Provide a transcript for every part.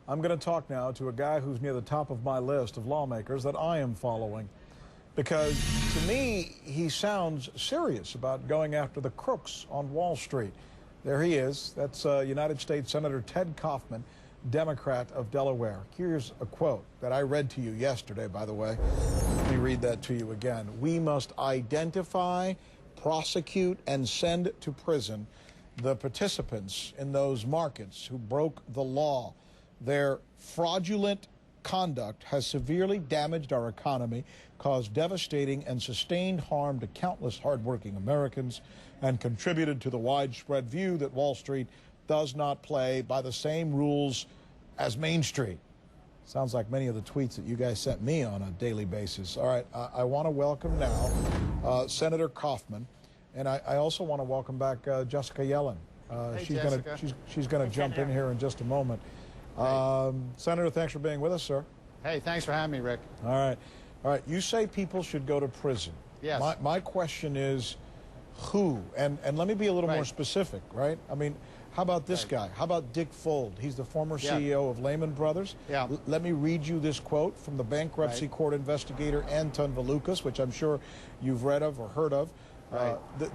I'm going to talk now to a guy who's near the top of my list of lawmakers that I am following. Because to me, he sounds serious about going after the crooks on Wall Street. There he is. That's United States Senator Ted Kaufman, Democrat of Delaware. Here's a quote that I read to you yesterday, by the way. Let me read that to you again. We must identify, prosecute, and send to prison the participants in those markets who broke the law. Their fraudulent conduct has severely damaged our economy, caused devastating and sustained harm to countless hardworking Americans, and contributed to the widespread view that Wall Street does not play by the same rules as Main Street. Sounds like many of the tweets that you guys sent me on a daily basis. All right, I want to welcome now Senator Kaufman, and I also want to welcome back Jessica Yellen. She's gonna jump in here in just a moment. Senator, thanks for being with us, sir. Hey, thanks for having me, Rick. All right. You say people should go to prison. Yes. My question is, who? And let me be a little more specific, right? I mean, how about this guy? How about Dick Fuld? He's the former CEO of Lehman Brothers. Yeah. Let me read you this quote from the bankruptcy court investigator Anton Valukas, which I'm sure you've read of or heard of.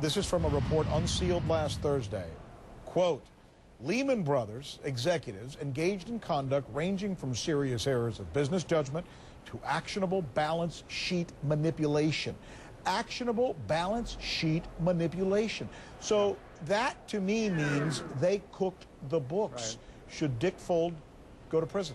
This is from a report unsealed last Thursday. Quote, Lehman Brothers executives engaged in conduct ranging from serious errors of business judgment to actionable balance sheet manipulation. Actionable balance sheet manipulation. So that to me means they cooked the books. Should Dick Fuld go to prison?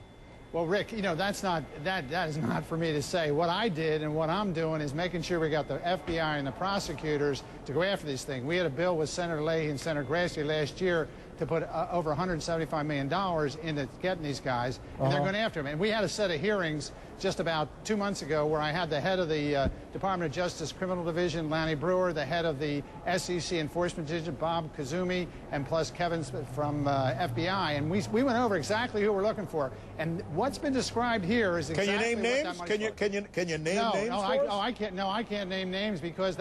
Well, Rick, you know, that is not for me to say. What I did and what I'm doing is making sure we got the FBI and the prosecutors to go after these things. We had a bill with Senator Leahy and Senator Grassley last year to put over $175 million into getting these guys, and they're going after them. And we had a set of hearings just about 2 months ago where I had the head of the Department of Justice Criminal Division, Lanny Brewer, the head of the SEC Enforcement Division, Bob Kazumi, and plus Kevin from FBI. And we went over exactly who we're looking for. And what's been described here is exactly Can you name names? Can you name names for us? I can't name names because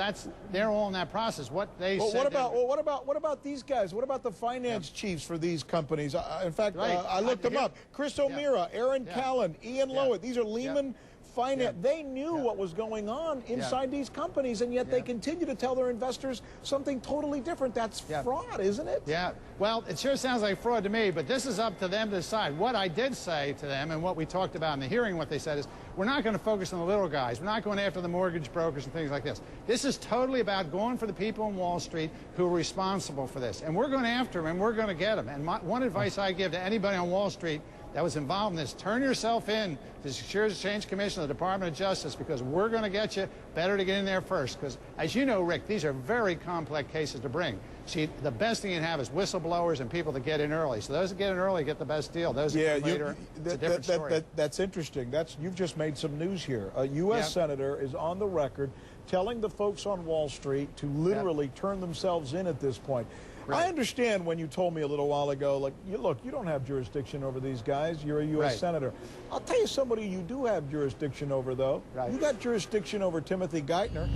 they're all in that process. What about these guys? What about the finance chiefs for these companies? In fact, I looked them up. Chris O'Meara, Aaron Callan, Ian Lowett. These are Lehman finance. They knew what was going on inside these companies, and yet they continue to tell their investors something totally different. That's fraud, isn't it? Yeah. Well, it sure sounds like fraud to me, but this is up to them to decide. What I did say to them and what we talked about in the hearing, what they said is, we're not going to focus on the little guys. We're not going after the mortgage brokers and things like this. This is totally about going for the people on Wall Street who are responsible for this. And we're going after them, and we're going to get them. And one advice I give to anybody on Wall Street that was involved in this, turn yourself in to the Securities and Exchange Commission of the Department of Justice, because we're going to get you. Better to get in there first, because as you know, Rick, these are very complex cases to bring. See, the best thing you have is whistleblowers and people that get in early. So those that get in early get the best deal. Those that get later, it's a different story. That's interesting. You've just made some news here. A U.S. senator is on the record telling the folks on Wall Street to literally turn themselves in at this point. I understand when you told me a little while ago, like, look, you don't have jurisdiction over these guys. You're a U.S. senator. I'll tell you somebody you do have jurisdiction over, though. You got jurisdiction over Timothy Geithner.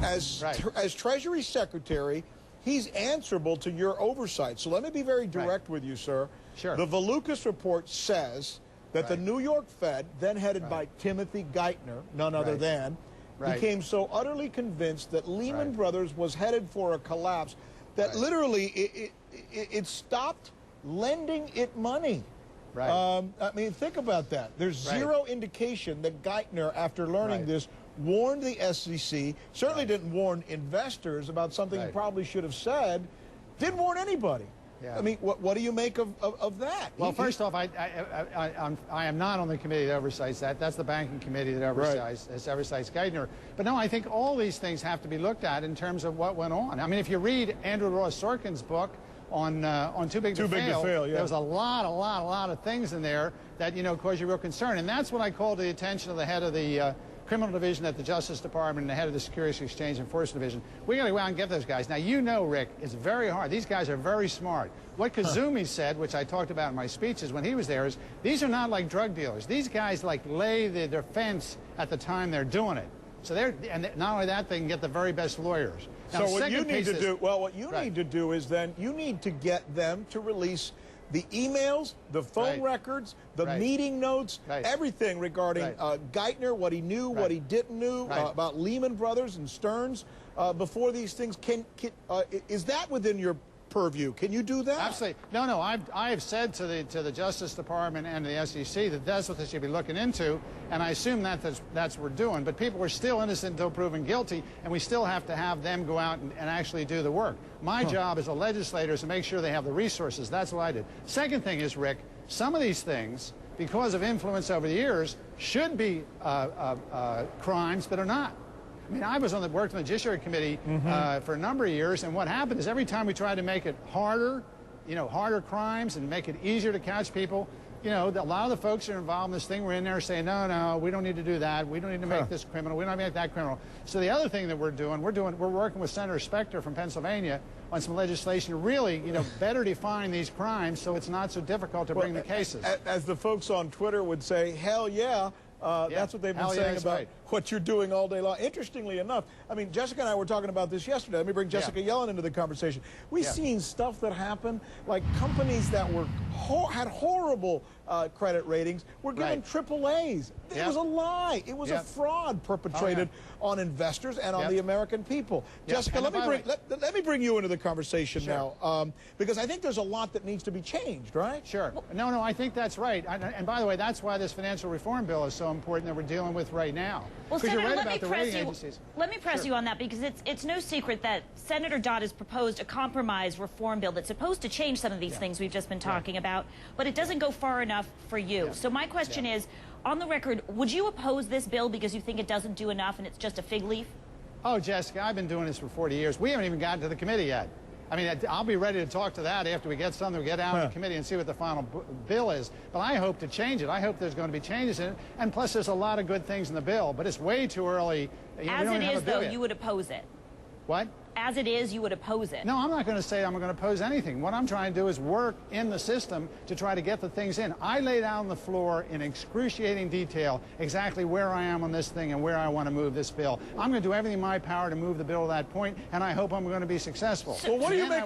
As Treasury Secretary, he's answerable to your oversight. So let me be very direct with you, sir. Sure. The Valukas report says that the New York Fed, then headed by Timothy Geithner, none other than, became so utterly convinced that Lehman Brothers was headed for a collapse that literally it stopped lending it money. I mean, think about that. There's zero indication that Geithner, after learning this, warned the SEC, certainly didn't warn investors about something he probably should have said, didn't warn anybody. I mean, what do you make of that? Well, first off, I am not on the committee that oversees that. That's the banking committee that oversees Geithner. But no, I think all these things have to be looked at in terms of what went on. I mean, if you read Andrew Ross Sorkin's book on Too Big to Fail, there was a lot of things in there that, you know, cause you real concern. And that's what I called the attention of the head of the Criminal Division at the Justice Department and the head of the Securities and Exchange Enforcement Division. We got to go out and get those guys. Now, you know, Rick, it's very hard. These guys are very smart. What Kazumi said, which I talked about in my speeches when he was there, is these are not like drug dealers. These guys, like, lay the defense at the time they're doing it. So and not only that, they can get the very best lawyers. Now, so what you need to do, well, what you need to do is then you need to get them to release the emails, the phone Right. records, the Right. meeting notes, Right. everything regarding Right. Geithner, what he knew, what he didn't know, Right. about Lehman Brothers and Stearns before these things. Is that within your purview? Can you do that? Absolutely. No. I have said to the Justice Department and the SEC that that's what they should be looking into, and I assume that's what we're doing. But people are still innocent until proven guilty, and we still have to have them go out and actually do the work. My job as a legislator is to make sure they have the resources. That's what I did. Second thing is, Rick, some of these things, because of influence over the years, should be crimes, but are not. I mean, I worked on the Judiciary Committee for a number of years, and what happened is every time we tried to make it harder, harder crimes and make it easier to catch people, a lot of the folks that are involved in this thing were in there saying, no, we don't need to do that. We don't need to make this criminal. We don't need to make that criminal. So the other thing that we're working with Senator Specter from Pennsylvania on some legislation to really, better define these crimes so it's not so difficult to bring the cases. As the folks on Twitter would say, hell yeah. That's what they've been saying about what you're doing all day long. Interestingly enough, I mean, Jessica and I were talking about this yesterday. Let me bring Jessica Yellen into the conversation. We've seen stuff that happened, like companies that had horrible credit ratings were given triple A's. It was a lie. It was a fraud perpetrated on investors and on the American people. Jessica, let me bring you into the conversation now, because I think there's a lot that needs to be changed, right? Sure. No, I think that's right. And by the way, that's why this financial reform bill is so important that we're dealing with right now. Well, Senator, you're right let about me the press rating you. agencies. Let me press you on that, because it's no secret that Senator Dodd has proposed a compromise reform bill that's supposed to change some of these things we've just been talking about, but it doesn't go far enough for you. So my question is, on the record, would you oppose this bill because you think it doesn't do enough and it's just a fig leaf? Oh, Jessica, I've been doing this for 40 years. We haven't even gotten to the committee yet. I mean, I'll be ready to talk to that after we get something, we get out of the committee and see what the final bill is. But I hope to change it. I hope there's going to be changes in it. And plus, there's a lot of good things in the bill, but it's way too early. As it is, though, you would oppose it. What? As it is, you would oppose it. No, I'm not going to say I'm going to oppose anything. What I'm trying to do is work in the system to try to get the things in. I laid out on the floor in excruciating detail exactly where I am on this thing and where I want to move this bill. I'm going to do everything in my power to move the bill to that point, and I hope I'm going to be successful. Well, what do you make?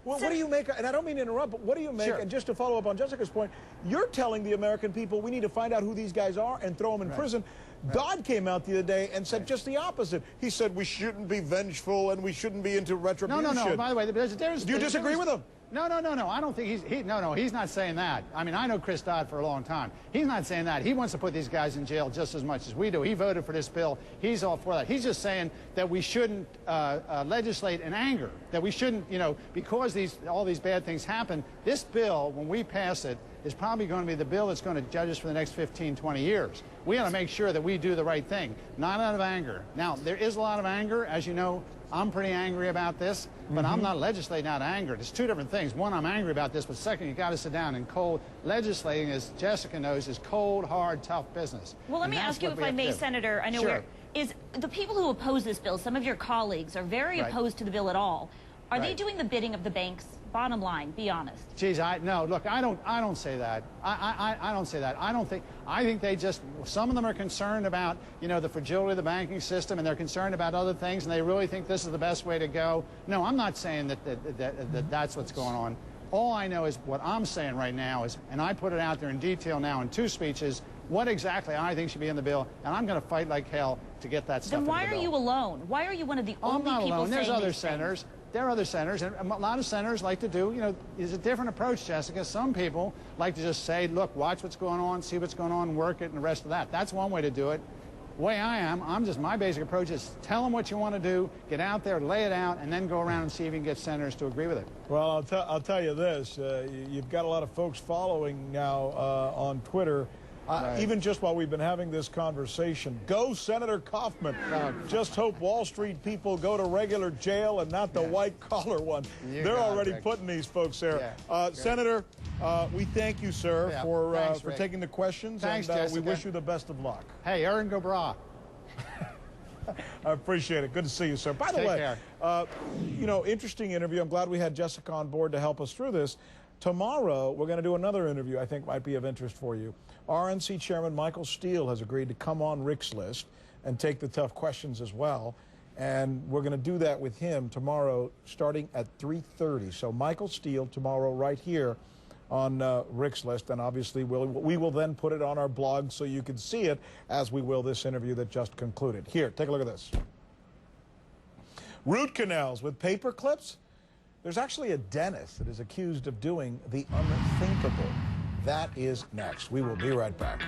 What do you make? And I don't mean to interrupt, but what do you make? And just to follow up on Jessica's point, you're telling the American people we need to find out who these guys are and throw them in prison. Dodd came out the other day and said just the opposite. He said we shouldn't be vengeful and we shouldn't be into retribution. No. By the way, there's a difference. Do you disagree with him? No. I don't think he's not saying that. I mean, I know Chris Dodd for a long time. He's not saying that. He wants to put these guys in jail just as much as we do. He voted for this bill. He's all for that. He's just saying that we shouldn't legislate in anger, that we shouldn't, because all these bad things happen. This bill, when we pass it, is probably going to be the bill that's going to judge us for the next 15, 20 years. We got to make sure that we do the right thing, not out of anger. Now, there is a lot of anger. As you know, I'm pretty angry about this, but I'm not legislating out of anger. There's two different things. One, I'm angry about this, but second, you got to sit down and legislating, as Jessica knows, is cold, hard, tough business. Well, let me ask you, if I may, Senator, I know the people who oppose this bill, some of your colleagues are very opposed to the bill at all. Are they doing the bidding of the banks? Bottom line, be honest. Geez, no, look, I don't say that. I don't say that. I think they just, some of them are concerned about, the fragility of the banking system, and they're concerned about other things, and they really think this is the best way to go. No, I'm not saying that's what's going on. All I know is what I'm saying right now is, and I put it out there in detail now in 2 speeches, what exactly I think should be in the bill, and I'm going to fight like hell to get that stuff in the bill. Then why are you alone? Why are you one of the only people saying these things? I'm not alone. There's other senators. There are other senators, and a lot of senators like to do, there's a different approach, Jessica. Some people like to just say, look, watch what's going on, see what's going on, work it, and the rest of that. That's one way to do it. The way I am, my basic approach is tell them what you want to do, get out there, lay it out, and then go around and see if you can get senators to agree with it. Well, I'll tell you this, you've got a lot of folks following now on Twitter. Even just while we've been having this conversation, go Senator Kaufman. Just hope Wall Street people go to regular jail and not the white-collar one. They're already putting these folks there. Senator, we thank you, sir, for taking the questions. Thanks, and Jessica. We wish you the best of luck. Hey, Aaron Gobra. I appreciate it. Good to see you, sir. By the way, interesting interview. I'm glad we had Jessica on board to help us through this. Tomorrow, we're going to do another interview I think might be of interest for you. RNC Chairman Michael Steele has agreed to come on Rick's List and take the tough questions as well. And we're going to do that with him tomorrow starting at 3:30. So Michael Steele tomorrow right here on Rick's list, and obviously we will then put it on our blog so you can see it, as we will this interview that just concluded. Here, take a look at this. Root canals with paper clips? There's actually a dentist that is accused of doing the unthinkable. That is next. We will be right back.